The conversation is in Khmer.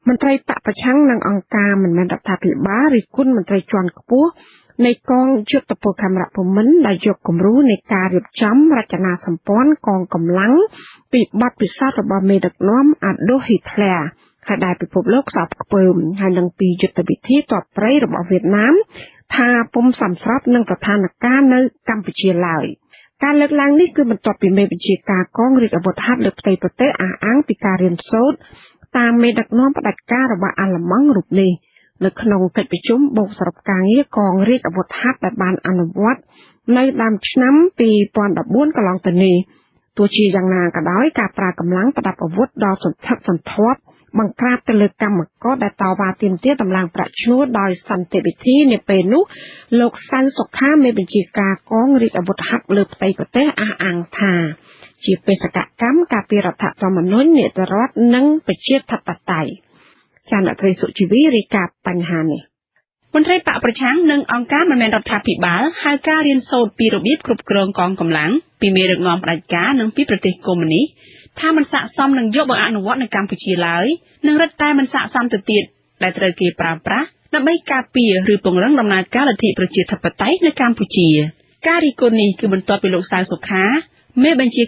មន្ត្រីបពប្រឆាំងនិងអង្គការមិនមែនរដ្ឋាភិបាលឬគុណមន្ត្រីជាន់ខ្ពស់នៃកងយុទ្ធពលខេមរភូមិន្ទដែលយកគំរូនៃការរៀបចំរចនាសម្ព័ន្ធកងកម្លាំងពីបទពិសោធន៍របស់មេដឹកនាំអាដូហ៊ីតលែរហើយដែលពិភពលោកស្អប់ខ្ពើមហើយនឹងពីយុទ្ធវិធីទ័ពព្រៃរបស់វៀតណាមថាពុំសមស្របនឹងស្ថានភាពនៅកម្ពុជាឡើយការលើកឡើងនេះគឺបន្ទាប់ពីមេបញ្ជាការកងរាជអាវុធហត្ថលើផ្ទៃប្រទេសអះអាងពីការរៀនសូត្រតាមមេដឹកនាំផ្ដាច់ការរបស់អាល្លឺម៉ង់រូបនេះនៅក្នុងកិច្ចប្រជុំបូកសរុបការងារកងរាជអាវុធហត្ថដែលបានអនុវត្តនៅដើមឆ្នាំ2014កន្លងទៅនេះទោះជាយ៉ាងណាក៏ដោយការប្រើកម្លាំងប្រដាប់អាវុធដ៏សន្ធឹកសន្ធាប់បង្ក្រាបទៅលើកម្មករដែលតវ៉ាទាមទារតម្លើងប្រាក់ឈ្នួលដោយសន្តិវិធីនាពេលនោះលោកសៅសុខាមេបញ្ជាការកងរាជអាវុធហត្ថលើផ្ទៃប្រទេសអះអាងថាជាបេសកកម្មការពាររដ្ឋធម្មនុញ្ញនីតិរដ្ឋនិងប្រជាធិបតេយ្យចាអ្នកត្រីសុជីវីរាយការណ៍បញ្ហានេះមន្ត្រីបកប្រឆាំងនិងអង្គការមិនមែនរដ្ឋាភិបាលហៅការរៀនសូត្រពីរបៀបគ្រប់គ្រងកងកម្លាំងពីមេដឹកនាំផ្ដាច់ការនិងពីប្រទេសកុម្មុយនីសថាមិនស័ក្តិសមនឹងយកមកអនុវត្តនៅកម្ពុជាឡើយនិងរឹតតែមិនស័ក្តិសមទៅទៀតដែលត្រូវគេប្រើប្រាស់ដើម្បីការពារឬពង្រឹងដំណើរការលទ្ធិប្រជាធិបតេយ្យនៅកម្ពុជាការរិះគន់នេះគឺបន្ទាប់ពីលោកសៅសុខាមេបញ្ជា